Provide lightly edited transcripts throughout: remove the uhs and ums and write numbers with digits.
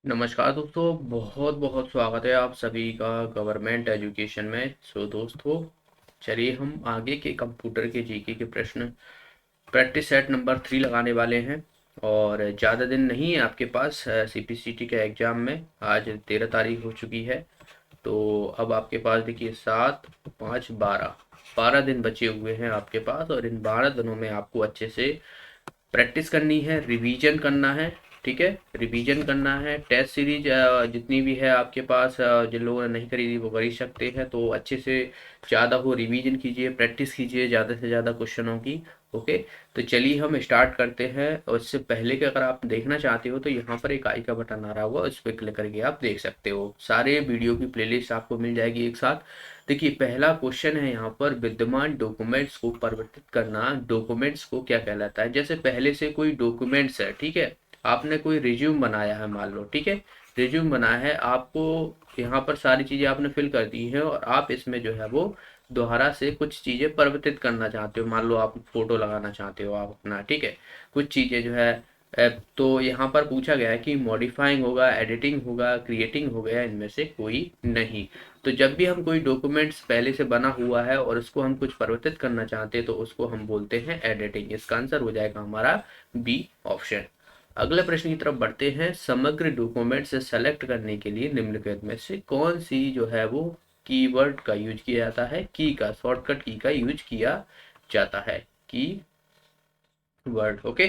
नमस्कार दोस्तों, बहुत बहुत स्वागत है आप सभी का गवर्नमेंट एजुकेशन में। दोस्तों, चलिए हम आगे के कंप्यूटर के जीके के प्रश्न प्रैक्टिस सेट नंबर 3 लगाने वाले हैं। और ज़्यादा दिन नहीं है आपके पास सीपीसीटी के एग्ज़ाम में। आज 13 तारीख हो चुकी है। तो अब आपके पास देखिए 7, 5, 12 दिन बचे हुए हैं आपके पास। और इन 12 दिनों में आपको अच्छे से प्रैक्टिस करनी है, रिवीजन करना है। ठीक है, रिवीजन करना है। टेस्ट सीरीज जितनी भी है आपके पास, जिन लोगों ने नहीं करी थी वो कर ही सकते हैं। तो अच्छे से ज़्यादा हो रिवीजन कीजिए, प्रैक्टिस कीजिए ज़्यादा से ज़्यादा क्वेश्चनों की। ओके, तो चलिए हम स्टार्ट करते हैं। और इससे पहले कि अगर आप देखना चाहते हो तो यहाँ पर एक आई का बटन आ रहा होगा, उस पर क्लिक करके आप देख सकते हो। सारे वीडियो की प्लेलिस्ट आपको मिल जाएगी एक साथ। देखिए पहला क्वेश्चन है यहाँ पर, विद्यमान डॉक्यूमेंट्स को परिवर्तित करना डॉक्यूमेंट्स को क्या कहलाता है। जैसे पहले से कोई डॉक्यूमेंट्स है, ठीक है, आपने कोई रिज्यूम बनाया है मान लो, ठीक है, रिज्यूम बनाया है आपको। यहाँ पर सारी चीज़ें आपने फिल कर दी है और आप इसमें जो है वो दोबारा से कुछ चीज़ें परिवर्तित करना चाहते हो। मान लो आप फोटो लगाना चाहते हो आप अपना, ठीक है, कुछ चीज़ें जो है तो यहाँ पर पूछा गया है कि मॉडिफाइंग होगा, एडिटिंग होगा, क्रिएटिंग हो गया, इनमें से कोई नहीं। तो जब भी हम कोई डॉक्यूमेंट्स पहले से बना हुआ है और उसको हम कुछ परिवर्तित करना चाहते हैं तो उसको हम बोलते हैं एडिटिंग। इसका आंसर हो जाएगा हमारा बी ऑप्शन। अगले प्रश्न की तरफ बढ़ते हैं। समग्र डॉक्यूमेंट से सेलेक्ट करने के लिए निम्नलिखित में से कौन सी जो है वो कीवर्ड का यूज किया जाता है, की का, शॉर्टकट की का यूज किया जाता है, की वर्ड। ओके,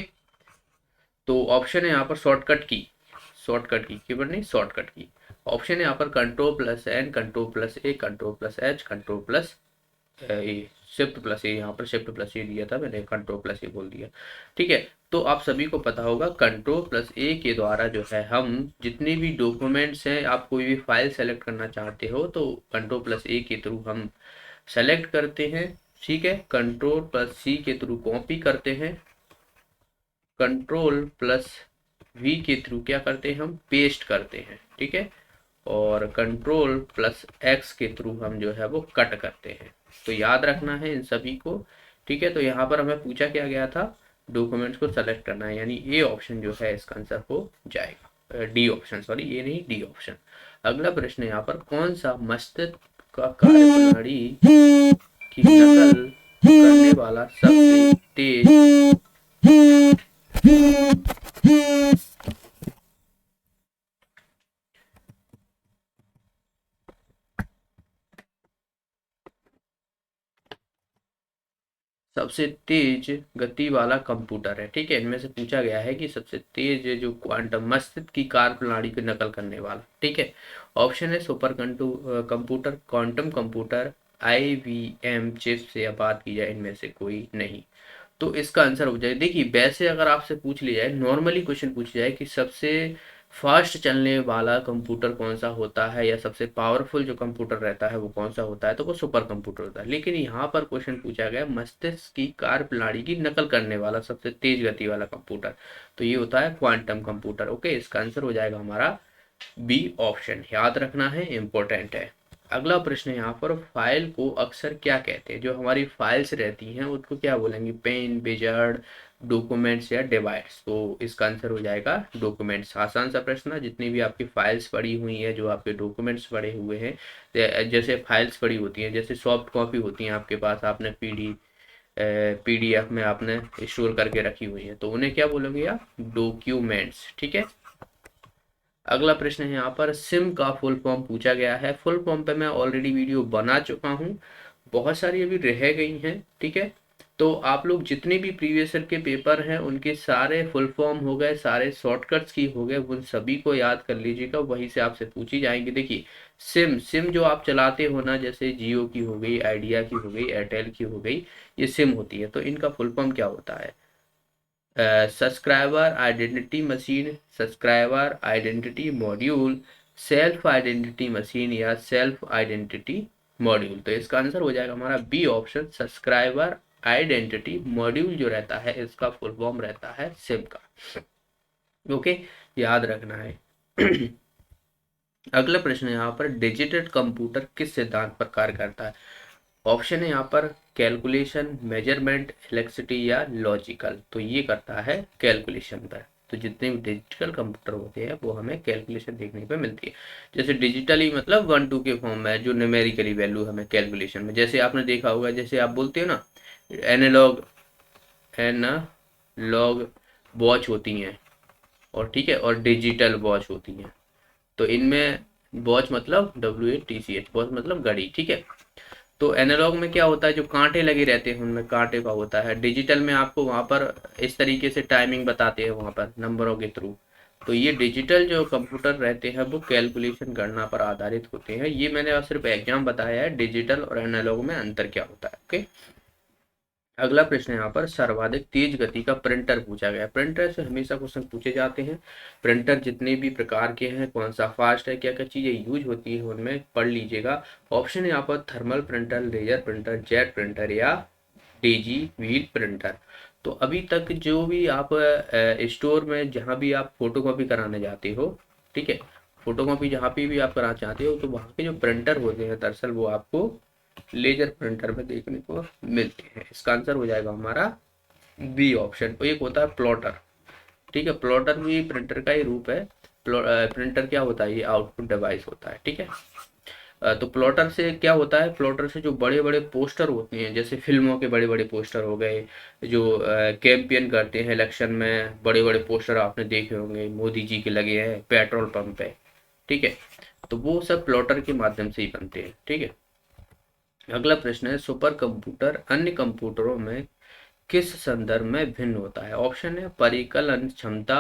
तो ऑप्शन है यहाँ पर शॉर्टकट की, शॉर्टकट की, कीवर्ड नहीं, शॉर्टकट की। ऑप्शन है यहाँ पर control plus N, control plus A, control plus H, control plus A, shift plus A. यहाँ पर शिफ्ट प्लस ए दिया था मैंने, कंट्रोल प्लस ए बोल दिया। ठीक है, तो आप सभी को पता होगा कंट्रोल प्लस ए के द्वारा जो है हम जितने भी डॉक्यूमेंट्स हैं, आप कोई भी फाइल सेलेक्ट करना चाहते हो तो कंट्रोल प्लस ए के थ्रू हम सेलेक्ट करते हैं। ठीक है, कंट्रोल प्लस सी के थ्रू कॉपी करते हैं, कंट्रोल प्लस वी के थ्रू क्या करते हैं, हम पेस्ट करते हैं। ठीक है, और कंट्रोल प्लस एक्स के थ्रू हम जो है वो कट करते हैं। तो याद रखना है इन सभी को। ठीक है, तो यहाँ पर हमें पूछा क्या गया था, डॉक्यूमेंट्स को सेलेक्ट करना है, यानी ए ऑप्शन जो है इसका आंसर हो जाएगा। डी ऑप्शन, सॉरी ये नहीं, डी ऑप्शन। अगला प्रश्न है यहाँ पर, कौन सा मस्तिष्क का कार्यप्रणाली की नकल करने वाला सबसे तेज सबसे तेज गति वाला कंप्यूटर है। ठीक है, इनमें से पूछा गया है कि सबसे तेज जो क्वांटम मस्तिष्क की कार्य प्रणाली की नकल करने वाला। ठीक है, ऑप्शन है super computer, quantum computer, IVM chip से या बात की जाए इनमें से कोई नहीं। तो इसका आंसर हो जाए, देखिए वैसे अगर आपसे पूछ लिया जाए, नॉर्मली क्वेश्चन पूछ जाए कि सबसे फास्ट चलने वाला कंप्यूटर कौन सा होता है या सबसे पावरफुल जो कंप्यूटर रहता है वो कौन सा होता है, तो वो सुपर कंप्यूटर होता है। लेकिन यहाँ पर क्वेश्चन पूछा गया मस्तिष्क की कार्य प्रणाली की नकल करने वाला सबसे तेज गति वाला कंप्यूटर, तो ये होता है क्वांटम कंप्यूटर। ओके, इसका आंसर हो जाएगा हमारा बी ऑप्शन। याद रखना है, इंपॉर्टेंट है। अगला प्रश्न है यहाँ पर, फाइल को अक्सर क्या कहते हैं, जो हमारी फाइल्स रहती हैं उनको क्या बोलेंगे, पेन, विजार्ड, डॉक्यूमेंट्स या डिवाइस। तो इसका आंसर हो जाएगा डॉक्यूमेंट्स। आसान सा प्रश्न है, जितनी भी आपकी फाइल्स पड़ी हुई है, जो आपके डॉक्यूमेंट्स पड़े हुए हैं, जैसे फाइल्स पड़ी होती हैं, जैसे सॉफ्ट कॉपी होती हैं आपके पास, आपने पीडीएफ में आपने स्टोर करके रखी हुई है, तो उन्हें क्या बोलोगे आप, डॉक्यूमेंट्स। ठीक है, अगला प्रश्न है यहाँ पर, सिम का फुल फॉर्म पूछा गया है। फुल फॉर्म पे मैं ऑलरेडी वीडियो बना चुका हूँ, बहुत सारी अभी रह गई हैं। ठीक है, तो आप लोग जितने भी प्रीवियस ईयर के पेपर हैं उनके सारे फुल फॉर्म हो गए, सारे शॉर्टकट्स की हो गए, उन सभी को याद कर लीजिएगा, वहीं से आपसे पूछी जाएंगी। देखिए सिम, सिम जो आप चलाते हो ना, जैसे जियो की हो गई, आइडिया की हो गई, एयरटेल की हो गई, ये सिम होती है। तो इनका फुल फॉर्म क्या होता है, subscriber identity machine, subscriber identity module, self identity machine या सेल्फ आइडेंटिटी मॉड्यूल। तो इसका आंसर हो जाएगा हमारा B option, subscriber identity module जो रहता है इसका फुल फॉर्म रहता है सिम का। ओके, याद रखना है। अगला प्रश्न है यहाँ पर, डिजिटल कंप्यूटर किस सिद्धांत पर कार्य करता है। ऑप्शन है यहाँ पर कैलकुलेशन, मेजरमेंट, इलेक्ट्रिसिटी या लॉजिकल। तो ये करता है कैलकुलेशन पर। तो जितने भी डिजिटल कंप्यूटर होते हैं वो हमें कैलकुलेशन देखने पे मिलती है। जैसे डिजिटली मतलब 1 2 के फॉर्म में जो न्यूमेरिकली वैल्यू हमें कैलकुलेशन में, जैसे आपने देखा होगा, जैसे आप बोलते हो ना एनालॉग एनालॉग वॉच होती हैं और ठीक है, और डिजिटल वॉच होती हैं। तो इनमें वॉच मतलब WATCH, वॉच मतलब घड़ी, ठीक है। तो एनालॉग में क्या होता है, जो कांटे लगे रहते हैं उनमें कांटे का होता है। डिजिटल में आपको वहाँ पर इस तरीके से टाइमिंग बताते हैं वहाँ पर नंबरों के थ्रू। तो ये डिजिटल जो कंप्यूटर रहते हैं वो कैलकुलेशन गणना पर आधारित होते हैं। ये मैंने सिर्फ एग्जाम बताया है, डिजिटल और एनालॉग में अंतर क्या होता है। ओके, अगला प्रश्न यहाँ पर सर्वाधिक तेज गति का प्रिंटर पूछा गया है। प्रिंटर से हमेशा क्वेश्चन पूछे जाते हैं। प्रिंटर जितने भी प्रकार के हैं, कौन सा फास्ट है, क्या क्या चीजें यूज होती है उनमें पढ़ लीजिएगा। ऑप्शन यहाँ पर thermal printer, laser printer, jet printer या डेजी व्हील प्रिंटर। तो अभी तक जो भी आप स्टोर में जहाँ भी आप फोटो कॉपी कराने जाते हो, ठीक है, फोटो कॉपी जहाँ पे भी आप कराना चाहते हो, तो वहाँ के जो प्रिंटर होते हैं दरअसल वो आपको लेजर प्रिंटर में देखने को मिलते हैं। इसका आंसर हो जाएगा हमारा बी ऑप्शन। तो एक होता है प्लॉटर, ठीक है, प्लॉटर भी प्रिंटर का ही रूप है। प्रिंटर क्या होता है, ये आउटपुट डिवाइस होता है, ठीक है। तो प्लॉटर से क्या होता है, प्लॉटर से जो बड़े बड़े पोस्टर होते हैं, जैसे फिल्मों के बड़े बड़े पोस्टर हो गए, जो कैंपेन करते हैं इलेक्शन में, बड़े बड़े पोस्टर आपने देखे होंगे, मोदी जी के लगे हैं पेट्रोल पंप पे, ठीक है, तो वो सब प्लॉटर के माध्यम से ही बनते हैं, ठीक है। अगला प्रश्न है सुपर कंप्यूटर अन्य कंप्यूटरों में किस संदर्भ में भिन्न होता है। ऑप्शन है परिकलन क्षमता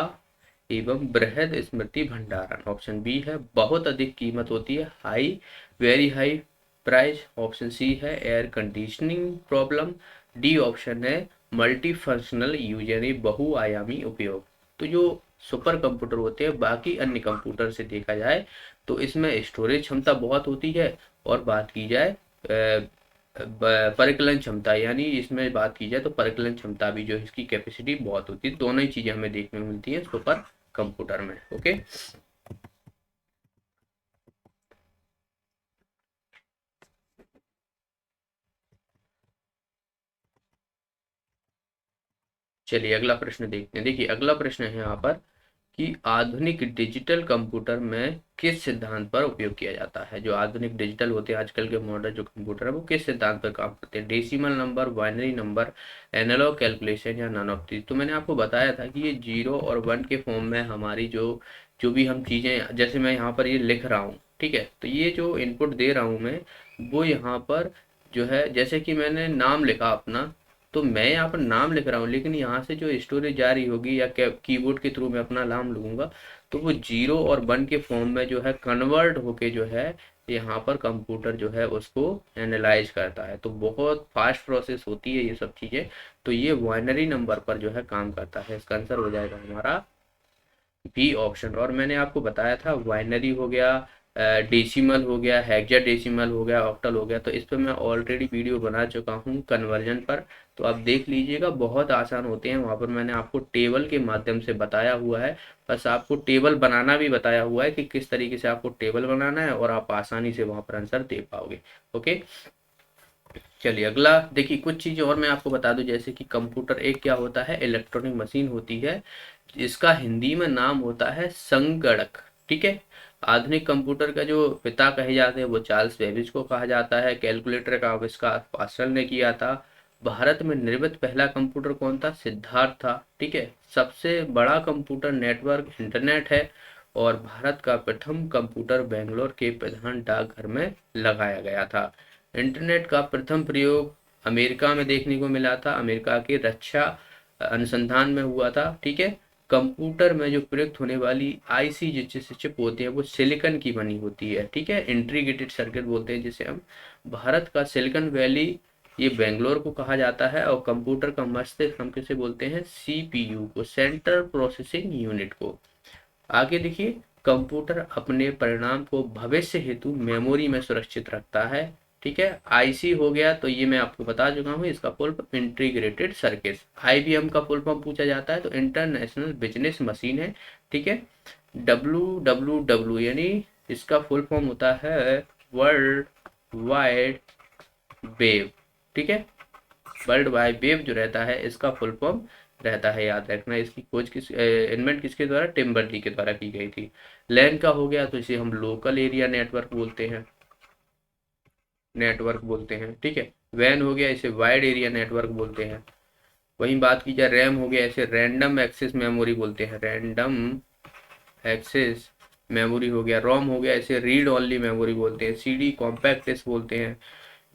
एवं बृहद स्मृति भंडारण। ऑप्शन बी है बहुत अधिक कीमत होती है, high very high price. Option C है air conditioning problem. D option है मल्टी फंक्शनल यूज यानी बहुआयामी उपयोग। तो जो सुपर कंप्यूटर होते हैं बाकी अन्य कंप्यूटर से देखा जाए तो इसमें स्टोरेज क्षमता बहुत होती है, और बात की जाए परिकलन क्षमता, यानी इसमें बात की जाए तो परिकलन क्षमता भी जो है इसकी कैपेसिटी बहुत होती है। दोनों ही चीजें हमें देखने को मिलती है सुपर कंप्यूटर में। ओके, चलिए अगला प्रश्न देखते हैं। देखिए अगला प्रश्न है यहाँ पर कि आधुनिक डिजिटल कंप्यूटर में किस सिद्धांत पर उपयोग किया जाता है। जो आधुनिक डिजिटल होते हैं आजकल के मॉडल जो कंप्यूटर है वो किस सिद्धांत पर काम करते हैं, decimal number, binary number, analog calculation या नन ऑफ दीज। तो मैंने आपको बताया था कि ये 0 और 1 के फॉर्म में हमारी जो जो भी हम चीजें, जैसे मैं यहाँ पर ये लिख रहा हूँ, ठीक है, तो ये जो इनपुट दे रहा हूँ मैं, वो यहाँ पर जो है, जैसे कि मैंने नाम लिखा अपना, तो मैं यहाँ पर नाम लिख रहा हूँ, लेकिन यहाँ से जो स्टोरेज जारी होगी या कीबोर्ड के थ्रू मैं अपना नाम लूंगा, तो वो 0 और 1 के फॉर्म में जो है कन्वर्ट होके जो है यहाँ पर कंप्यूटर जो है उसको एनालाइज करता है। तो बहुत फास्ट प्रोसेस होती है ये सब चीज़ें। तो ये बाइनरी नंबर पर जो है काम करता है। इसका आंसर हो जाएगा हमारा बी ऑप्शन। और मैंने आपको बताया था बाइनरी हो गया, डेसिमल हो गया, हेक्साडेसिमल हो गया, ऑक्टल हो गया, तो इस पर मैं ऑलरेडी वीडियो बना चुका हूँ कन्वर्जन पर, तो आप देख लीजिएगा, बहुत आसान होते हैं। वहाँ पर मैंने आपको टेबल के माध्यम से बताया हुआ है, बस आपको टेबल बनाना भी बताया हुआ है कि किस तरीके से आपको टेबल बनाना है, और आप आसानी से वहाँ पर आंसर दे पाओगे। ओके, चलिए अगला देखिए, कुछ चीज़ और मैं आपको बता दूं, जैसे कि कंप्यूटर एक क्या होता है, इलेक्ट्रॉनिक मशीन होती है, इसका हिंदी में नाम होता है संगणक, ठीक है। आधुनिक कंप्यूटर का जो पिता कहे जाते हैं वो चार्ल्स बेबेज को कहा जाता है। कैलकुलेटर का आविष्कार पास्कल ने किया था। भारत में निर्मित पहला कंप्यूटर कौन था, सिद्धार्थ था, ठीक है। सबसे बड़ा कंप्यूटर नेटवर्क इंटरनेट है। और भारत का प्रथम कंप्यूटर बेंगलोर के प्रधान डाकघर में लगाया गया था। इंटरनेट का प्रथम प्रयोग अमेरिका में देखने को मिला था, अमेरिका के रक्षा अनुसंधान में हुआ था, ठीक है। कंप्यूटर में जो प्रयुक्त होने वाली आईसी जिससे चिप होती है वो सिलिकॉन की बनी होती है, ठीक है, इंटीग्रेटेड सर्किट बोलते हैं जिसे हम। भारत का सिलिकॉन वैली ये बेंगलोर को कहा जाता है। और कंप्यूटर का मस्तिष्क हम किसे बोलते हैं, सीपीयू को, सेंट्रल प्रोसेसिंग यूनिट को। आगे देखिए, कंप्यूटर अपने परिणाम को भविष्य हेतु मेमोरी में सुरक्षित रखता है, ठीक है। आईसी हो गया तो ये मैं आपको बता चुका हूँ, इसका full form integrated circuit. IBM का फुल फॉर्म पूछा जाता है तो इंटरनेशनल बिजनेस मशीन है, ठीक है। डब्ल्यू यानी इसका फुल फॉर्म होता है वर्ल्ड वाइड वेव, ठीक है। वर्ल्ड वाइड वेव जो रहता है इसका फुल फॉर्म रहता है, याद रखना। इसकी खोज इन्वेंट किसके द्वारा, टिम बर्नर्ली के द्वारा की गई थी। लैन का हो गया तो इसे हम लोकल एरिया नेटवर्क बोलते हैं, ठीक है। वैन हो गया, इसे वाइड एरिया नेटवर्क बोलते हैं। वहीं बात की जाए रैम हो गया, इसे रैंडम एक्सेस मेमोरी बोलते हैं, रैंडम एक्सेस मेमोरी हो गया। रोम हो गया, इसे रीड ओनली मेमोरी बोलते हैं। सीडी कॉम्पैक्ट डिस्क बोलते हैं।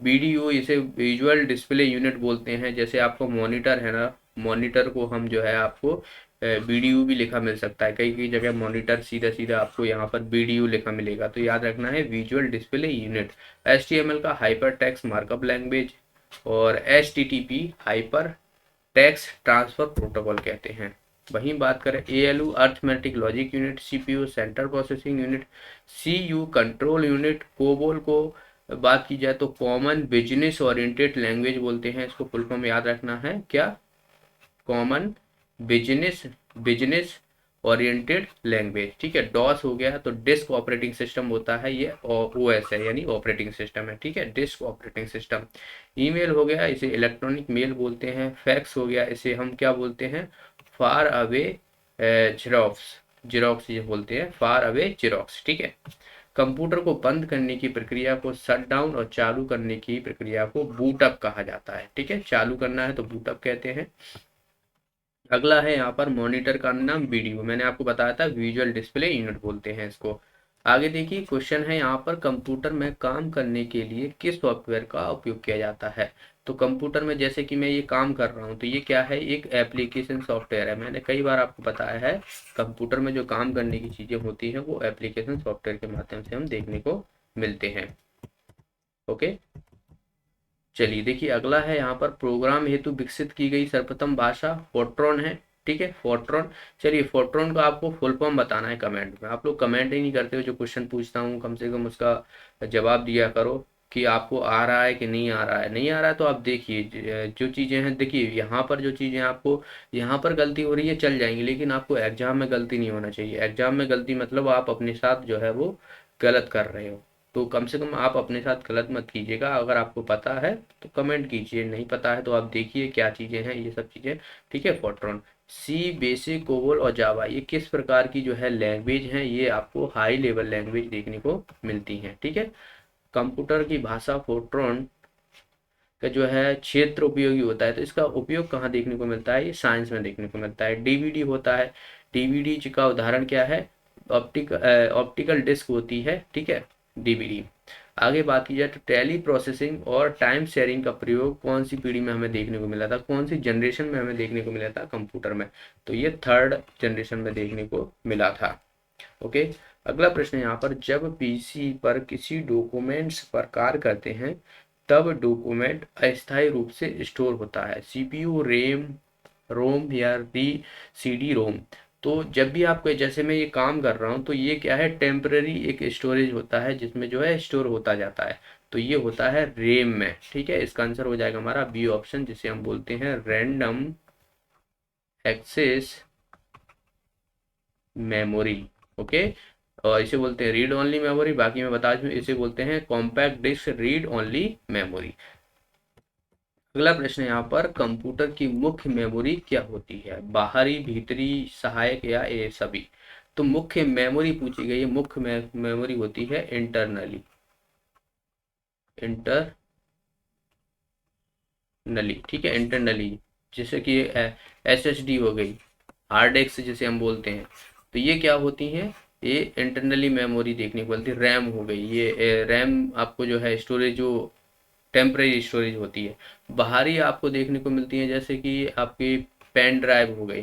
वीडीयू इसे विजुअल डिस्प्ले यूनिट बोलते हैं। जैसे आपको मॉनिटर है ना, मॉनिटर को हम जो है आपको बीडीयू भी लिखा मिल सकता है, कई कई जगह मॉनिटर सीधा सीधा आपको यहाँ पर बीडीयू लिखा मिलेगा, तो याद रखना है विजुअल डिस्प्ले यूनिट। एचटीएमएल का हाइपर टेक्स्ट मार्कअप लैंग्वेज, और HTTP hyper text transfer protocol कहते हैं। वहीं बात करें ALU arithmetic logic unit, CPU central processing unit, CU control unit. COBOL को बात की जाए तो कॉमन बिजनेस ओरिएंटेड लैंग्वेज बोलते हैं, इसको फुल फॉर्म याद रखना है क्या, common business business oriented language, ठीक है। डॉस हो गया तो डिस्क ऑपरेटिंग सिस्टम होता है, ये ओएस है यानी ऑपरेटिंग सिस्टम है, ठीक है, डिस्क ऑपरेटिंग सिस्टम। ईमेल हो गया, इसे इलेक्ट्रॉनिक मेल बोलते हैं। फैक्स हो गया, इसे हम क्या बोलते हैं, फार अवे जेरोक्स, जेरोक्स ये बोलते हैं, फार अवे जेरोक्स, ठीक है। कंप्यूटर को बंद करने की प्रक्रिया को शट डाउन और चालू करने की प्रक्रिया को बूटअप कहा जाता है, ठीक है। चालू करना है तो बूटअप कहते हैं। अगला है यहाँ पर मॉनिटर का नाम वीडियो, मैंने आपको बताया था विजुअल डिस्प्ले यूनिट बोलते हैं इसको। आगे देखिए क्वेश्चन है यहाँ पर, कंप्यूटर में काम करने के लिए किस सॉफ्टवेयर का उपयोग किया जाता है। तो कंप्यूटर में जैसे कि मैं ये काम कर रहा हूँ तो ये क्या है, एक एप्लीकेशन सॉफ्टवेयर है। मैंने कई बार आपको बताया है कंप्यूटर में जो काम करने की चीज़ें होती हैं वो एप्लीकेशन सॉफ्टवेयर के माध्यम से हम देखने को मिलते हैं। ओके, चलिए देखिए अगला है यहाँ पर, प्रोग्राम हेतु विकसित की गई सर्वप्रथम भाषा फोर्ट्रॉन है, ठीक है, फोर्ट्रॉन। चलिए फोर्ट्रॉन को आपको फुल फॉर्म बताना है कमेंट में, आप लोग कमेंट ही नहीं करते हो, जो क्वेश्चन पूछता हूँ कम से कम उसका जवाब दिया करो कि आपको आ रहा है कि नहीं आ रहा है। नहीं आ रहा है तो आप देखिए जो चीज़ें हैं, देखिए यहाँ पर जो चीज़ें आपको यहाँ पर गलती हो रही है चल जाएंगी, लेकिन आपको एग्जाम में गलती नहीं होना चाहिए। एग्जाम में गलती मतलब आप अपने साथ जो है वो गलत कर रहे हो, तो कम से कम आप अपने साथ गलत मत कीजिएगा। अगर आपको पता है तो कमेंट कीजिए, नहीं पता है तो आप देखिए क्या चीज़ें हैं ये सब चीज़ें, ठीक है। फोर्ट्रॉन, सी, बेसिक, कोबोल और जावा ये किस प्रकार की जो है लैंग्वेज हैं, ये आपको हाई लेवल लैंग्वेज देखने को मिलती हैं, ठीक है। कंप्यूटर की भाषा फोर्ट्रॉन का जो है क्षेत्र उपयोगी होता है, तो इसका उपयोग कहाँ देखने को मिलता है, ये साइंस में देखने को मिलता है। डीवीडी होता है, डीवीडी का उदाहरण क्या है, ऑप्टिकल डिस्क होती है, ठीक है, डीवीडी। आगे बात की जाए तो टेली प्रोसेसिंग और टाइम शेयरिंग का प्रयोग कौन सी पीढ़ी में हमें देखने को मिला था, कौन सी जनरेशन में हमें देखने को मिला था कंप्यूटर में, तो ये थर्ड जनरेशन में देखने को मिला था। ओके, अगला प्रश्न यहाँ पर, जब पीसी पर किसी डॉक्यूमेंट्स पर कार्य करते हैं तब डॉक्यूमेंट अस्थायी रूप से स्टोर होता है, सीपीयू, रैम, रोम या री सीडी रोम। तो जब भी आप जैसे मैं ये काम कर रहा हूँ तो ये क्या है, टेम्पररी एक स्टोरेज होता है जिसमें जो है स्टोर होता जाता है, तो ये होता है रैम में, ठीक है। इसका आंसर हो जाएगा हमारा बी ऑप्शन, जिसे हम बोलते हैं रैंडम एक्सेस मेमोरी। ओके, और इसे बोलते हैं रीड ओनली मेमोरी, बाकी मैं बता दूं इसे बोलते हैं compact disc read only memory. अगला प्रश्न है यहाँ पर, कंप्यूटर की मुख्य मेमोरी क्या होती है, बाहरी, भीतरी, सहायक या ये सभी। तो मुख्य मेमोरी पूछी गई है, मुख्य मेमोरी होती है इंटरनली, इंटरनली, ठीक है, इंटरनली। जैसे कि एसएसडी हो गई, हार्ड डिस्क जिसे हम बोलते हैं, तो ये क्या होती हैं, ये इंटरनली मेमोरी देखने को मिलती है। रैम हो गई, ये रैम आपको जो है स्टोरेज जो टेम्परेरी स्टोरेज होती है। बाहरी आपको देखने को मिलती है जैसे कि आपकी पेन ड्राइव हो गई,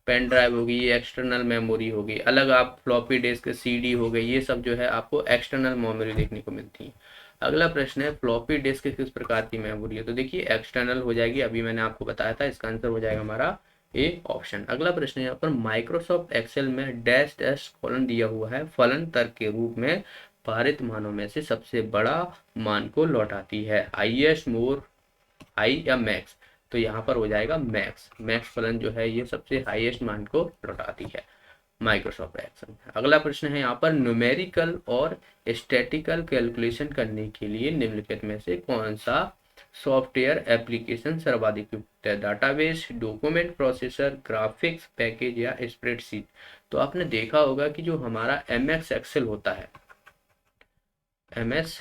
पेन ड्राइव होगी, ये एक्सटर्नल मेमोरी होगी। अलग आप फ्लॉपी डिस्क, सीडी हो गई, ये सब जो है आपको एक्सटर्नल मेमोरी देखने को मिलती है। अगला प्रश्न है, फ्लॉपी डिस्क किस प्रकार की मेमोरी है, तो देखिए एक्सटर्नल हो जाएगी, अभी मैंने आपको बताया था, इसका आंसर हो जाएगा हमारा ए ऑप्शन। अगला प्रश्न है यहाँ पर, माइक्रोसॉफ्ट एक्सेल में डैश डैश कॉलन दिया हुआ है, फलन तर्क के रूप में पारित मानों में से सबसे बड़ा मान को लौटाती है, हाईएस्ट, मोर, हाई या मैक्स। तो यहाँ पर हो जाएगा मैक्स, मैक्स फलन जो है ये सबसे हाईएस्ट मान को लौटाती है माइक्रोसॉफ्ट एक्सेल। अगला प्रश्न है यहाँ पर, न्यूमेरिकल और स्टैटिकल कैलकुलेशन करने के लिए निम्नलिखित में से कौन सा सॉफ्टवेयर एप्लीकेशन सर्वाधिक उपयुक्त है? Database, document processor, graphics package या स्प्रेडशीट? तो आपने देखा होगा कि जो हमारा एमएस एक्सेल होता है, एमएस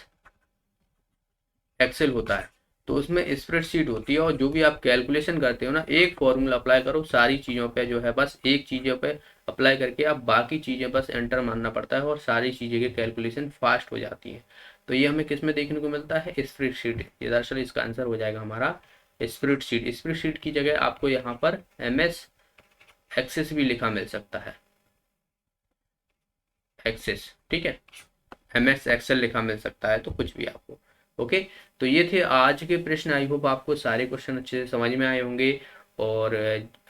एक्सेल होता है, तो उसमें स्प्रेडशीट होती है और जो भी आप कैलकुलेशन करते हो ना, एक फॉर्मूला अप्लाई करो, सारी चीज़ों पे जो है बस एक चीज़ों पे अप्लाई करके आप बाकी चीज़ें बस एंटर मारना पड़ता है और सारी चीज़ें की कैलकुलेशन फास्ट हो जाती है। तो ये हमें किस में देखने को मिलता है? स्प्रेडशीट। ये दरअसल इसका आंसर हो जाएगा हमारा स्प्रेडशीट। स्प्रेडशीट की जगह आपको यहाँ पर एमएस एक्सेस भी लिखा मिल सकता है, एक्सेस, ठीक है, एमएस एक्सेल लिखा मिल सकता है, तो कुछ भी आपको। ओके, तो ये थे आज के प्रश्न। आई होप आपको सारे क्वेश्चन अच्छे से समझ में आए होंगे। और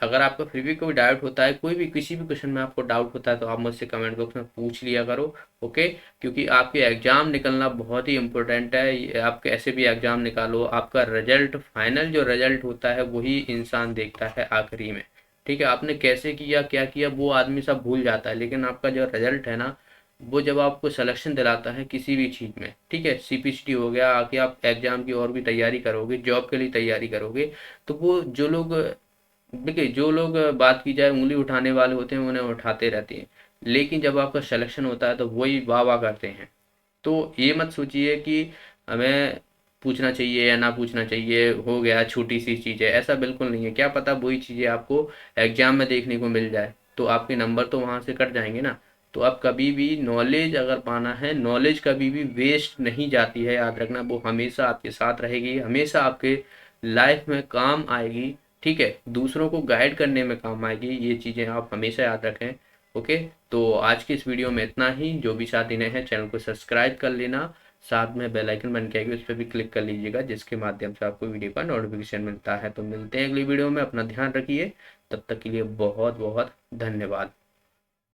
अगर आपका फिर भी कोई डाउट होता है, कोई भी किसी भी क्वेश्चन में आपको डाउट होता है, तो आप मुझसे कमेंट बॉक्स में पूछ लिया करो। ओके, क्योंकि आपके एग्जाम निकलना बहुत ही इम्पोर्टेंट है। आप कैसे भी एग्जाम निकालो, आपका रिजल्ट, फाइनल जो रिजल्ट होता है वही इंसान देखता है आखिरी में। ठीक है, आपने कैसे किया, क्या किया, वो आदमी सब भूल जाता है, लेकिन आपका जो रिजल्ट है ना, वो जब आपको सिलेक्शन दिलाता है किसी भी चीज़ में, ठीक है, सीपीसीटी हो गया, आके आप एग्जाम की और भी तैयारी करोगे, जॉब के लिए तैयारी करोगे, तो वो जो लोग, देखिए, जो लोग बात की जाए उंगली उठाने वाले होते हैं, उन्हें उठाते रहते हैं, लेकिन जब आपका सिलेक्शन होता है तो वही वाह वाह करते हैं। तो ये मत सोचिए कि हमें पूछना चाहिए या ना पूछना चाहिए, हो गया, छोटी सी चीज़ है, ऐसा बिल्कुल नहीं है। क्या पता वही चीज़ें आपको एग्जाम में देखने को मिल जाए, तो आपके नंबर तो वहाँ से कट जाएंगे ना। तो आप कभी भी नॉलेज अगर पाना है, नॉलेज कभी भी वेस्ट नहीं जाती है, याद रखना, वो हमेशा आपके साथ रहेगी, हमेशा आपके लाइफ में काम आएगी। ठीक है, दूसरों को गाइड करने में काम आएगी, ये चीज़ें आप हमेशा याद रखें। ओके, तो आज की इस वीडियो में इतना ही। जो भी साथी नए हैं, चैनल को सब्सक्राइब कर लेना, साथ में बेल आइकन बन के आएगी, उस पर भी क्लिक कर लीजिएगा, जिसके माध्यम से आपको वीडियो का नोटिफिकेशन मिलता है। तो मिलते हैं अगली वीडियो में, अपना ध्यान रखिए, तब तक के लिए बहुत बहुत धन्यवाद।